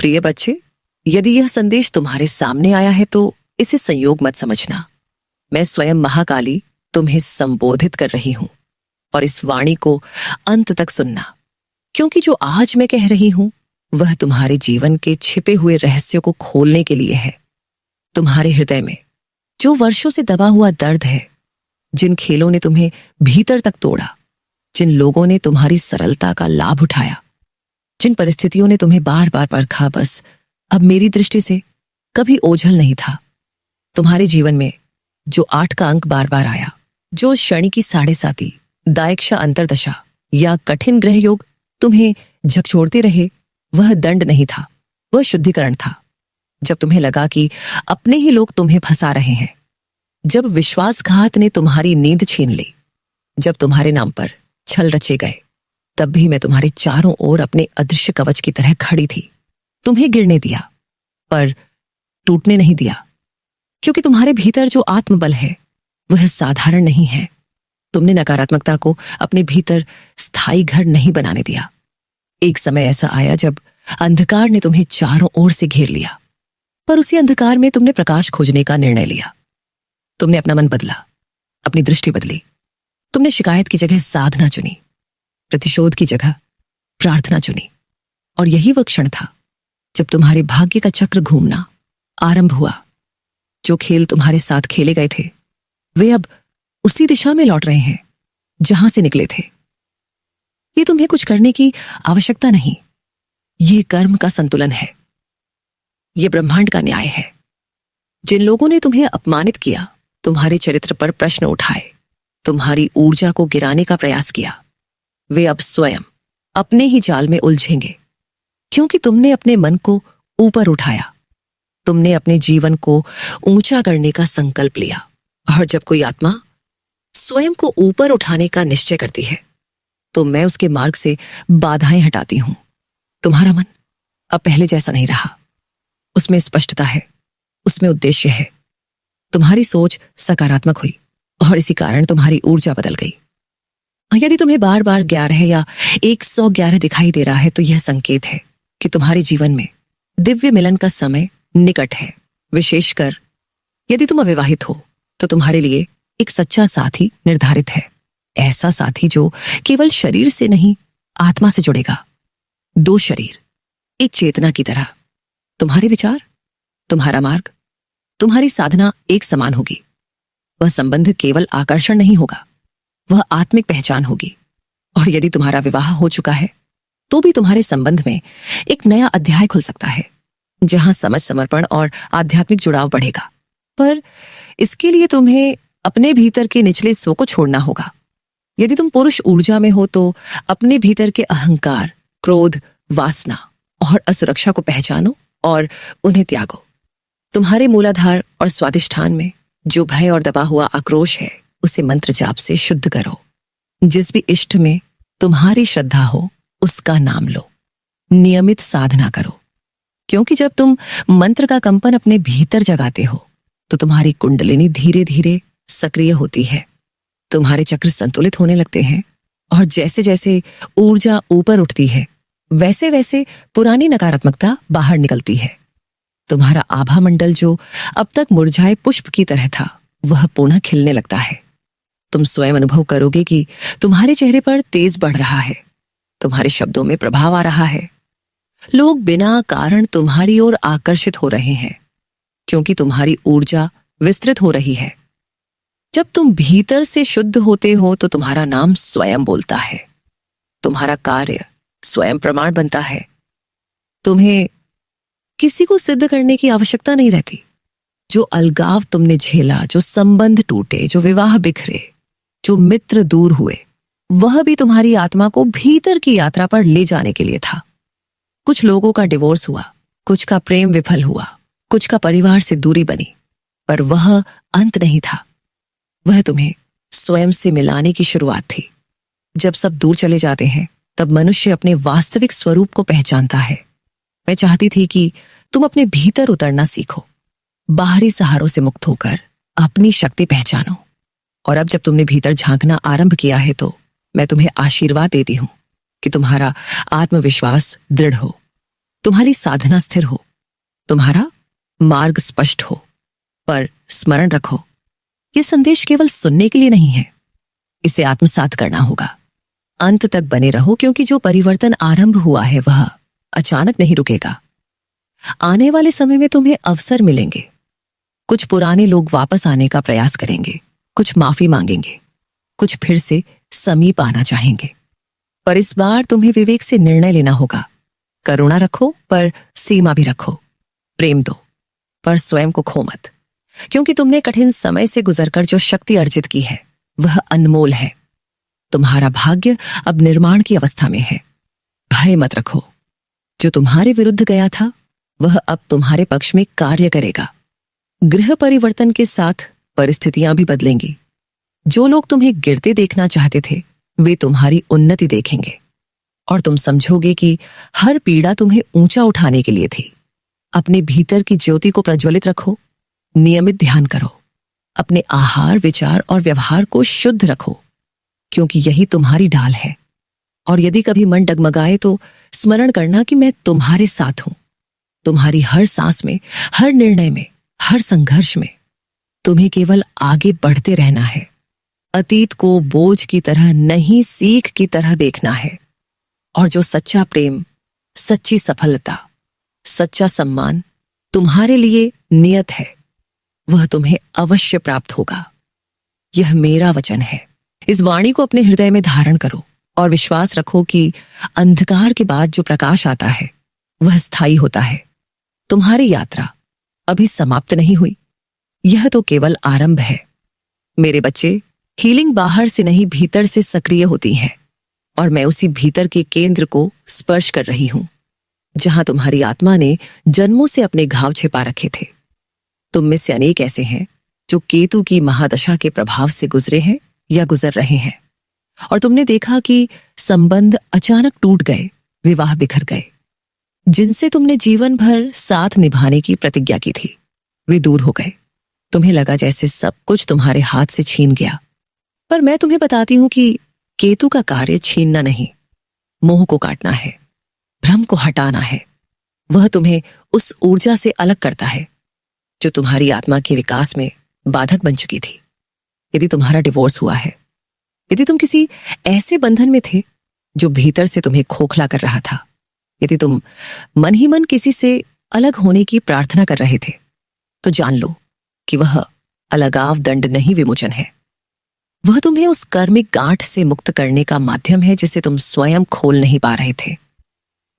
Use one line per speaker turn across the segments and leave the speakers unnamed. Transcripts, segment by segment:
प्रिय बच्चे, यदि यह संदेश तुम्हारे सामने आया है तो इसे संयोग मत समझना। मैं स्वयं महाकाली तुम्हें संबोधित कर रही हूं और इस वाणी को अंत तक सुनना, क्योंकि जो आज मैं कह रही हूं वह तुम्हारे जीवन के छिपे हुए रहस्यों को खोलने के लिए है। तुम्हारे हृदय में जो वर्षों से दबा हुआ दर्द है, जिन खेलों ने तुम्हें भीतर तक तोड़ा, जिन लोगों ने तुम्हारी सरलता का लाभ उठाया, जिन परिस्थितियों ने तुम्हें बार बार परखा, बस अब मेरी दृष्टि से कभी ओझल नहीं था। तुम्हारे जीवन में जो 8 का अंक बार बार आया, जो शनि की 7.5, दायक्षा अंतरदशा या कठिन ग्रह योग तुम्हें झकझोरते रहे, वह दंड नहीं था, वह शुद्धिकरण था। जब तुम्हें लगा कि अपने ही लोग तुम्हें फंसा रहे हैं, जब विश्वासघात ने तुम्हारी नींद छीन ली, जब तुम्हारे नाम पर छल रचे गए, तब भी मैं तुम्हारे चारों ओर अपने अदृश्य कवच की तरह खड़ी थी। तुम्हें गिरने दिया पर टूटने नहीं दिया, क्योंकि तुम्हारे भीतर जो आत्मबल है वह साधारण नहीं है। तुमने नकारात्मकता को अपने भीतर स्थायी घर नहीं बनाने दिया। एक समय ऐसा आया जब अंधकार ने तुम्हें चारों ओर से घेर लिया, पर उसी अंधकार में तुमने प्रकाश खोजने का निर्णय लिया। तुमने अपना मन बदला, अपनी दृष्टि बदली। तुमने शिकायत की जगह साधना चुनी, प्रतिशोध की जगह प्रार्थना चुनी। और यही वह क्षण था जब तुम्हारे भाग्य का चक्र घूमना आरंभ हुआ। जो खेल तुम्हारे साथ खेले गए थे, वे अब उसी दिशा में लौट रहे हैं जहां से निकले थे। ये तुम्हें कुछ करने की आवश्यकता नहीं, ये कर्म का संतुलन है, ये ब्रह्मांड का न्याय है। जिन लोगों ने तुम्हें अपमानित किया, तुम्हारे चरित्र पर प्रश्न उठाए, तुम्हारी ऊर्जा को गिराने का प्रयास किया, वे अब स्वयं अपने ही जाल में उलझेंगे, क्योंकि तुमने अपने मन को ऊपर उठाया, तुमने अपने जीवन को ऊंचा करने का संकल्प लिया। और जब कोई आत्मा स्वयं को ऊपर उठाने का निश्चय करती है, तो मैं उसके मार्ग से बाधाएं हटाती हूं। तुम्हारा मन अब पहले जैसा नहीं रहा, उसमें स्पष्टता है, उसमें उद्देश्य है। तुम्हारी सोच सकारात्मक हुई और इसी कारण तुम्हारी ऊर्जा बदल गई। यदि तुम्हें बार बार 11 या 111 दिखाई दे रहा है, तो यह संकेत है कि तुम्हारे जीवन में दिव्य मिलन का समय निकट है। विशेषकर यदि तुम अविवाहित हो, तो तुम्हारे लिए एक सच्चा साथी निर्धारित है। ऐसा साथी जो केवल शरीर से नहीं, आत्मा से जुड़ेगा। 2 शरीर, एक चेतना की तरह। तुम्हारे विचार, तुम्हारा मार्ग, तुम्हारी साधना एक समान होगी। वह संबंध केवल आकर्षण नहीं होगा, वह आत्मिक पहचान होगी। और यदि तुम्हारा विवाह हो चुका है, तो भी तुम्हारे संबंध में एक नया अध्याय खुल सकता है, जहां समझ, समर्पण और आध्यात्मिक जुड़ाव बढ़ेगा। पर इसके लिए तुम्हें अपने भीतर के निचले स्व को छोड़ना होगा। यदि तुम पुरुष ऊर्जा में हो, तो अपने भीतर के अहंकार, क्रोध, वासना और असुरक्षा को पहचानो और उन्हें त्यागो। तुम्हारे मूलाधार और स्वादिष्ठान में जो भय और दबा हुआ आक्रोश है, उसे मंत्र जाप से शुद्ध करो। जिस भी इष्ट में तुम्हारी श्रद्धा हो, उसका नाम लो। नियमित साधना करो, क्योंकि जब तुम मंत्र का कंपन अपने भीतर जगाते हो, तो तुम्हारी कुंडलिनी धीरे धीरे सक्रिय होती है। तुम्हारे चक्र संतुलित होने लगते हैं और जैसे जैसे ऊर्जा ऊपर उठती है, वैसे वैसे पुरानी नकारात्मकता बाहर निकलती है। तुम्हारा आभा मंडल जो अब तक मुरझाए पुष्प की तरह था, वह पुनः खिलने लगता है। तुम स्वयं अनुभव करोगे कि तुम्हारे चेहरे पर तेज बढ़ रहा है, तुम्हारे शब्दों में प्रभाव आ रहा है। लोग बिना कारण तुम्हारी ओर आकर्षित हो रहे हैं, क्योंकि तुम्हारी ऊर्जा विस्तृत हो रही है। जब तुम भीतर से शुद्ध होते हो, तो तुम्हारा नाम स्वयं बोलता है, तुम्हारा कार्य स्वयं प्रमाण बनता है। तुम्हें किसी को सिद्ध करने की आवश्यकता नहीं रहती। जो अलगाव तुमने झेला, जो संबंध टूटे, जो विवाह बिखरे, जो मित्र दूर हुए, वह भी तुम्हारी आत्मा को भीतर की यात्रा पर ले जाने के लिए था। कुछ लोगों का डिवोर्स हुआ, कुछ का प्रेम विफल हुआ, कुछ का परिवार से दूरी बनी, पर वह अंत नहीं था। वह तुम्हें स्वयं से मिलाने की शुरुआत थी। जब सब दूर चले जाते हैं, तब मनुष्य अपने वास्तविक स्वरूप को पहचानता है। मैं चाहती थी कि तुम अपने भीतर उतरना सीखो, बाहरी सहारों से मुक्त होकर अपनी शक्ति पहचानो। और अब जब तुमने भीतर झांकना आरंभ किया है, तो मैं तुम्हें आशीर्वाद देती हूं कि तुम्हारा आत्मविश्वास दृढ़ हो, तुम्हारी साधना स्थिर हो, तुम्हारा मार्ग स्पष्ट हो। पर स्मरण रखो, यह संदेश केवल सुनने के लिए नहीं है, इसे आत्मसात करना होगा। अंत तक बने रहो, क्योंकि जो परिवर्तन आरंभ हुआ है वह अचानक नहीं रुकेगा। आने वाले समय में तुम्हें अवसर मिलेंगे। कुछ पुराने लोग वापस आने का प्रयास करेंगे, कुछ माफी मांगेंगे, कुछ फिर से समीप आना चाहेंगे। पर इस बार तुम्हें विवेक से निर्णय लेना होगा। करुणा रखो, पर सीमा भी रखो। प्रेम दो, पर स्वयं को खो मत, क्योंकि तुमने कठिन समय से गुजरकर जो शक्ति अर्जित की है वह अनमोल है। तुम्हारा भाग्य अब निर्माण की अवस्था में है। भय मत रखो, जो तुम्हारे विरुद्ध गया था वह अब तुम्हारे पक्ष में कार्य करेगा। गृह परिवर्तन के साथ परिस्थितियां भी बदलेंगी। जो लोग तुम्हें गिरते देखना चाहते थे वे तुम्हारी उन्नति देखेंगे, और तुम समझोगे कि हर पीड़ा तुम्हें ऊंचा उठाने के लिए थी। अपने भीतर की ज्योति को प्रज्वलित रखो, नियमित ध्यान करो, अपने आहार, विचार और व्यवहार को शुद्ध रखो, क्योंकि यही तुम्हारी ढाल है। और यदि कभी मन डगमगाए तो स्मरण करना कि मैं तुम्हारे साथ हूं। तुम्हारी हर सांस में, हर निर्णय में, हर संघर्ष में तुम्हें केवल आगे बढ़ते रहना है। अतीत को बोझ की तरह नहीं, सीख की तरह देखना है। और जो सच्चा प्रेम, सच्ची सफलता, सच्चा सम्मान तुम्हारे लिए नियत है वह तुम्हें अवश्य प्राप्त होगा। यह मेरा वचन है। इस वाणी को अपने हृदय में धारण करो और विश्वास रखो कि अंधकार के बाद जो प्रकाश आता है वह स्थायी होता है। तुम्हारी यात्रा अभी समाप्त नहीं हुई, यह तो केवल आरंभ है। मेरे बच्चे, हीलिंग बाहर से नहीं भीतर से सक्रिय होती है, और मैं उसी भीतर के केंद्र को स्पर्श कर रही हूं, जहां तुम्हारी आत्मा ने जन्मों से अपने घाव छिपा रखे थे। तुम में से अनेक ऐसे हैं जो केतु की महादशा के प्रभाव से गुजरे हैं या गुजर रहे हैं, और तुमने देखा कि संबंध अचानक टूट गए, विवाह बिखर गए। जिनसे तुमने जीवन भर साथ निभाने की प्रतिज्ञा की थी वे दूर हो गए। तुम्हें लगा जैसे सब कुछ तुम्हारे हाथ से छीन गया। पर मैं तुम्हें बताती हूं कि केतु का कार्य छीनना नहीं, मोह को काटना है, भ्रम को हटाना है। वह तुम्हें उस ऊर्जा से अलग करता है जो तुम्हारी आत्मा के विकास में बाधक बन चुकी थी। यदि तुम्हारा डिवोर्स हुआ है, यदि तुम किसी ऐसे बंधन में थे जो भीतर से तुम्हें खोखला कर रहा था, यदि तुम मन ही मन किसी से अलग होने की प्रार्थना कर रहे थे, तो जान लो कि वह अलगाव दंड नहीं, विमोचन है। वह तुम्हें उस कर्मिक गांठ से मुक्त करने का माध्यम है जिसे तुम स्वयं खोल नहीं पा रहे थे।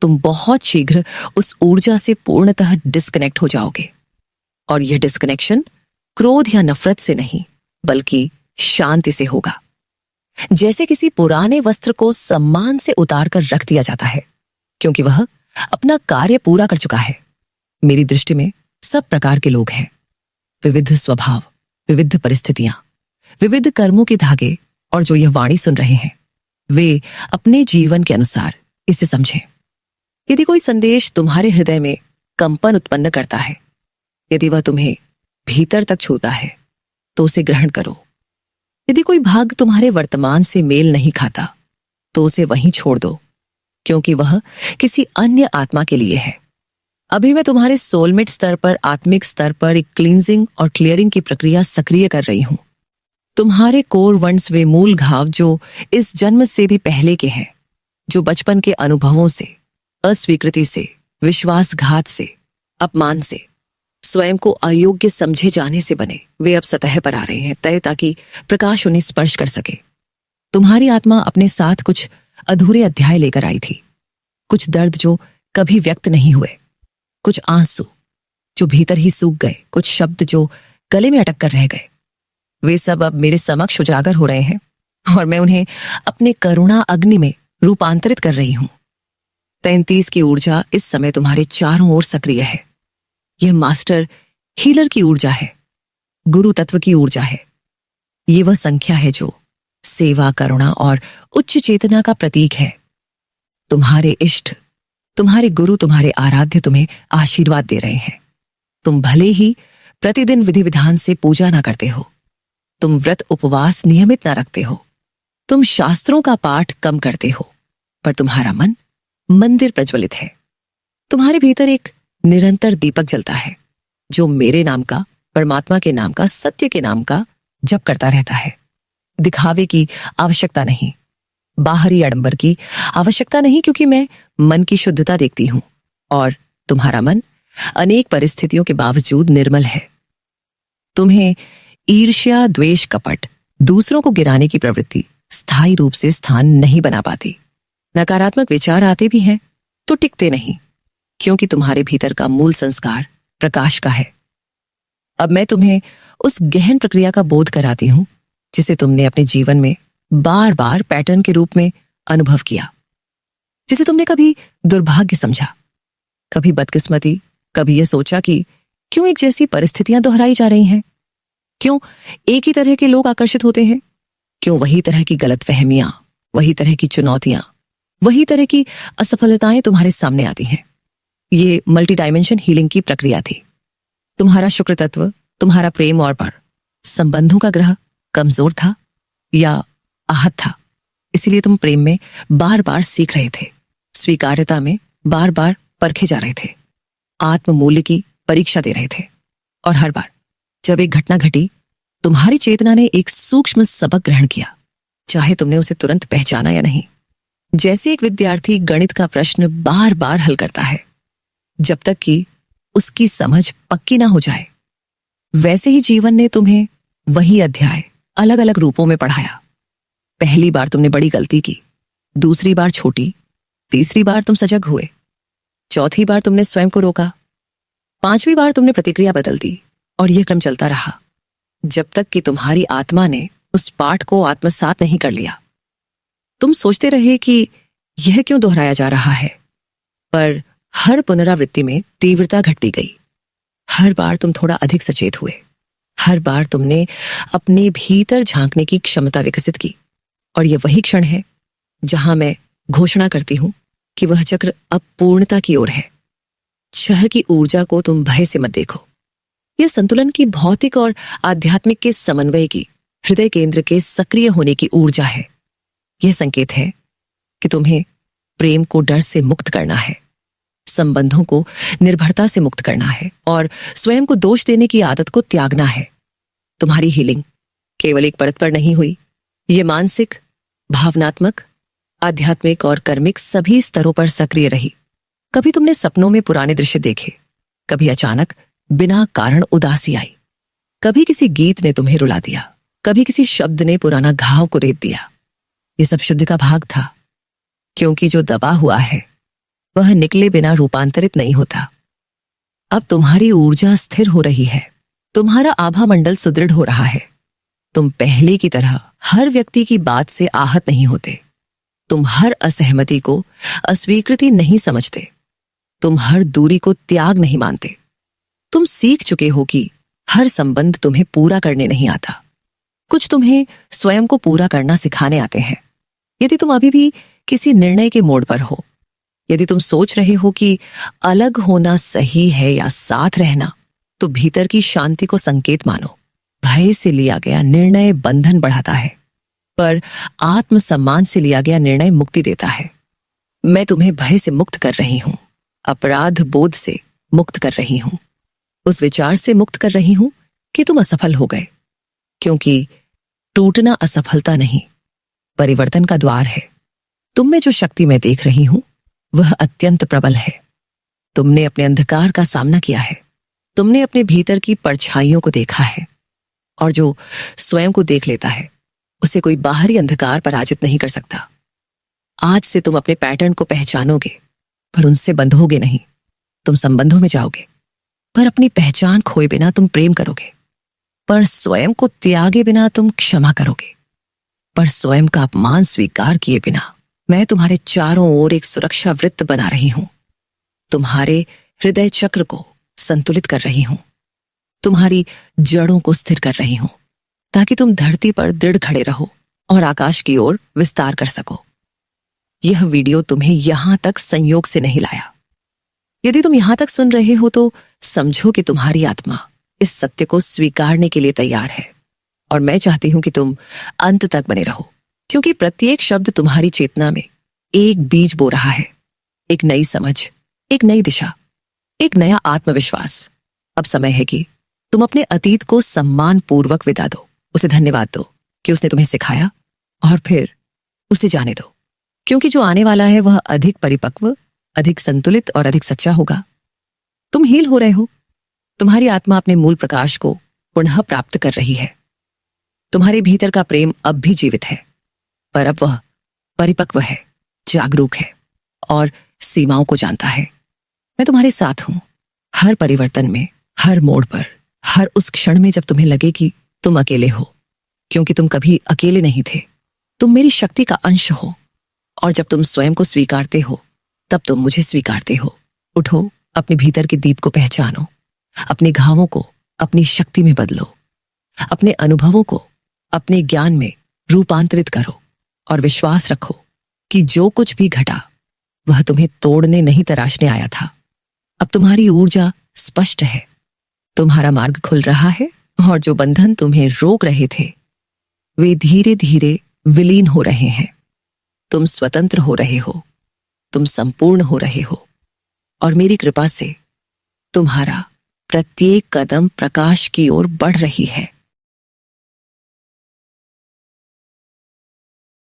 तुम बहुत शीघ्र उस ऊर्जा से पूर्णतः डिस्कनेक्ट हो जाओगे, और यह डिस्कनेक्शन क्रोध या नफरत से नहीं बल्कि शांति से होगा। जैसे किसी पुराने वस्त्र को सम्मान से उतार कर रख दिया जाता है, क्योंकि वह अपना कार्य पूरा कर चुका है। मेरी दृष्टि में सब प्रकार के लोग हैं, विविध स्वभाव, विविध परिस्थितियां, विविध कर्मों के धागे, और जो यह वाणी सुन रहे हैं वे अपने जीवन के अनुसार इसे समझें। यदि कोई संदेश तुम्हारे हृदय में कंपन उत्पन्न करता है, यदि वह तुम्हें भीतर तक छूता है, तो उसे ग्रहण करो। यदि कोई भाग तुम्हारे वर्तमान से मेल नहीं खाता, तो उसे वहीं छोड़ दो, क्योंकि वह किसी अन्य आत्मा के लिए है। अभी मैं तुम्हारे सोलमेट स्तर पर, आत्मिक स्तर पर एक क्लींजिंग और क्लियरिंग की प्रक्रिया सक्रिय कर रही हूं। तुम्हारे कोर वंड्स, वे मूल घाव जो इस जन्म से भी पहले के हैं, जो बचपन के अनुभवों से, अस्वीकृति से, विश्वासघात से, अपमान से, स्वयं को अयोग्य समझे जाने से बने, वे अब सतह पर आ रहे हैं तय, ताकि प्रकाश उन्हें स्पर्श कर सके। तुम्हारी आत्मा अपने साथ कुछ अधूरे अध्याय लेकर आई थी, कुछ दर्द जो कभी व्यक्त नहीं हुए, कुछ आंसू जो भीतर ही सूख गए, कुछ शब्द जो गले में अटक कर रह गए। वे सब अब मेरे समक्ष उजागर हो रहे हैं, और मैं उन्हें अपने करुणा अग्नि में रूपांतरित कर रही हूं। 33 की ऊर्जा इस समय तुम्हारे चारों ओर सक्रिय है। यह मास्टर हीलर की ऊर्जा है, गुरु तत्व की ऊर्जा है। ये वह संख्या है जो सेवा, करुणा और उच्च चेतना का प्रतीक है। तुम्हारे इष्ट, तुम्हारे गुरु, तुम्हारे आराध्य तुम्हें आशीर्वाद दे रहे हैं। तुम भले ही प्रतिदिन विधि विधान से पूजा ना करते हो, तुम व्रत उपवास नियमित ना रखते हो, तुम शास्त्रों का पाठ कम करते हो, पर तुम्हारा मन मंदिर प्रज्वलित है। तुम्हारे भीतर एक निरंतर दीपक जलता है जो मेरे नाम का, परमात्मा के नाम का, सत्य के नाम का जप करता रहता है। दिखावे की आवश्यकता नहीं, बाहरी आडंबर की आवश्यकता नहीं, क्योंकि मैं मन की शुद्धता देखती हूं और तुम्हारा मन अनेक परिस्थितियों के बावजूद निर्मल है। तुम्हें ईर्ष्या, द्वेष, कपट, दूसरों को गिराने की प्रवृत्ति स्थायी रूप से स्थान नहीं बना पाती। नकारात्मक विचार आते भी हैं तो टिकते नहीं, क्योंकि तुम्हारे भीतर का मूल संस्कार प्रकाश का है। अब मैं तुम्हें उस गहन प्रक्रिया का बोध कराती हूं जिसे तुमने अपने जीवन में बार बार पैटर्न के रूप में अनुभव किया, जिसे तुमने कभी दुर्भाग्य समझा, कभी बदकिस्मती, कभी यह सोचा कि क्यों एक जैसी परिस्थितियां दोहराई जा रही हैं, क्यों एक ही तरह के लोग आकर्षित होते हैं, क्यों वही तरह की गलतफहमियां, वही तरह की चुनौतियां, वही तरह की असफलताएं तुम्हारे सामने आती हैं। ये मल्टी डायमेंशन हीलिंग की प्रक्रिया थी। तुम्हारा शुक्र तत्व, तुम्हारा प्रेम और बल, संबंधों का ग्रह कमजोर था या आहत था, इसलिए तुम प्रेम में बार बार सीख रहे थे, स्वीकार्यता में बार बार परखे जा रहे थे, आत्म मूल्य की परीक्षा दे रहे थे। और हर बार जब एक घटना घटी, तुम्हारी चेतना ने एक सूक्ष्म सबक ग्रहण किया, चाहे तुमने उसे तुरंत पहचाना या नहीं। जैसे एक विद्यार्थी गणित का प्रश्न बार बार हल करता है जब तक कि उसकी समझ पक्की ना हो जाए, वैसे ही जीवन ने तुम्हें वही अध्याय अलग अलग रूपों में पढ़ाया। पहली बार तुमने बड़ी गलती की, दूसरी बार छोटी, तीसरी बार तुम सजग हुए, चौथी बार तुमने स्वयं को रोका, पांचवी बार तुमने प्रतिक्रिया बदल दी, और यह क्रम चलता रहा जब तक कि तुम्हारी आत्मा ने उस पाठ को आत्मसात नहीं कर लिया। तुम सोचते रहे कि यह क्यों दोहराया जा रहा है, पर हर पुनरावृत्ति में तीव्रता घटती गई। हर बार तुम थोड़ा अधिक सचेत हुए, हर बार तुमने अपने भीतर झांकने की क्षमता विकसित की। और यह वही क्षण है जहां मैं घोषणा करती हूं कि वह चक्र अब पूर्णता की ओर है। छह की ऊर्जा को तुम भय से मत देखो। यह संतुलन की, भौतिक और आध्यात्मिक के समन्वय की, हृदय केंद्र के सक्रिय होने की ऊर्जा है। यह संकेत है कि तुम्हें प्रेम को डर से मुक्त करना है, संबंधों को निर्भरता से मुक्त करना है और स्वयं को दोष देने की आदत को त्यागना है। तुम्हारी हीलिंग केवल एक परत पर नहीं हुई, यह मानसिक, भावनात्मक, आध्यात्मिक और कर्मिक सभी स्तरों पर सक्रिय रही। कभी तुमने सपनों में पुराने दृश्य देखे, कभी अचानक बिना कारण उदासी आई, कभी किसी गीत ने तुम्हें रुला दिया, कभी किसी शब्द ने पुराना घाव को रेत दिया। यह सब शुद्ध का भाग था, क्योंकि जो दबा हुआ है वह निकले बिना रूपांतरित नहीं होता। अब तुम्हारी ऊर्जा स्थिर हो रही है, तुम्हारा आभा मंडल सुदृढ़ हो रहा है। तुम पहले की तरह हर व्यक्ति की बात से आहत नहीं होते, तुम हर असहमति को अस्वीकृति नहीं समझते, तुम हर दूरी को त्याग नहीं मानते। तुम सीख चुके हो कि हर संबंध तुम्हें पूरा करने नहीं आता, कुछ तुम्हें स्वयं को पूरा करना सिखाने आते हैं। यदि तुम अभी भी किसी निर्णय के मोड़ पर हो, यदि तुम सोच रहे हो कि अलग होना सही है या साथ रहना, तो भीतर की शांति को संकेत मानो। भय से लिया गया निर्णय बंधन बढ़ाता है, पर आत्मसम्मान से लिया गया निर्णय मुक्ति देता है। मैं तुम्हें भय से मुक्त कर रही हूं, अपराध बोध से मुक्त कर रही हूं, उस विचार से मुक्त कर रही हूं कि तुम असफल हो गए, क्योंकि टूटना असफलता नहीं, परिवर्तन का द्वार है। तुम में जो शक्ति मैं देख रही हूं वह अत्यंत प्रबल है। तुमने अपने अंधकार का सामना किया है, तुमने अपने भीतर की परछाइयों को देखा है, और जो स्वयं को देख लेता है उसे कोई बाहरी अंधकार पराजित नहीं कर सकता। आज से तुम अपने पैटर्न को पहचानोगे, पर उनसे बंधोगे नहीं। तुम संबंधों में जाओगे, पर अपनी पहचान खोए बिना तुम प्रेम करोगे, पर स्वयं को त्यागे बिना तुम क्षमा करोगे, पर स्वयं का अपमान स्वीकार किए बिना मैं तुम्हारे चारों ओर एक सुरक्षा वृत्त बना रही हूं। तुम्हारे हृदय चक्र को संतुलित कर रही हूं, तुम्हारी जड़ों को स्थिर कर रही हूं, ताकि तुम धरती पर दृढ़ खड़े रहो और आकाश की ओर विस्तार कर सको। यह वीडियो तुम्हें यहां तक संयोग से नहीं लाया। यदि तुम यहां तक सुन रहे हो तो समझो कि तुम्हारी आत्मा इस सत्य को स्वीकारने के लिए तैयार है, और मैं चाहती हूं कि तुम अंत तक बने रहो, क्योंकि प्रत्येक शब्द तुम्हारी चेतना में एक बीज बो रहा है, एक नई समझ, एक नई दिशा, एक नया आत्मविश्वास। अब समय है कि तुम अपने अतीत को सम्मान पूर्वक विदा दो, उसे धन्यवाद दो कि उसने तुम्हें सिखाया, और फिर उसे जाने दो, क्योंकि जो आने वाला है वह अधिक परिपक्व, अधिक संतुलित और अधिक सच्चा होगा। तुम हील हो रहे हो। तुम्हारी आत्मा अपने मूल प्रकाश को पुनः प्राप्त कर रही है। तुम्हारे भीतर का प्रेम अब भी जीवित है, पर अब वह परिपक्व है, जागरूक है और सीमाओं को जानता है। मैं तुम्हारे साथ हूं, हर परिवर्तन में, हर मोड़ पर, हर उस क्षण में जब तुम्हें लगे कि तुम अकेले हो, क्योंकि तुम कभी अकेले नहीं थे। तुम मेरी शक्ति का अंश हो, और जब तुम स्वयं को स्वीकारते हो तब तुम मुझे स्वीकारते हो। उठो, अपने भीतर के दीप को पहचानो, अपने घावों को अपनी शक्ति में बदलो, अपने अनुभवों को अपने ज्ञान में रूपांतरित करो, और विश्वास रखो कि जो कुछ भी घटा वह तुम्हें तोड़ने नहीं तराशने आया था। अब तुम्हारी ऊर्जा स्पष्ट है, तुम्हारा मार्ग खुल रहा है, और जो बंधन तुम्हें रोक रहे थे वे धीरे धीरे विलीन हो रहे हैं। तुम स्वतंत्र हो रहे हो, तुम संपूर्ण हो रहे हो, और मेरी कृपा से तुम्हारा प्रत्येक कदम प्रकाश की ओर बढ़ रही है।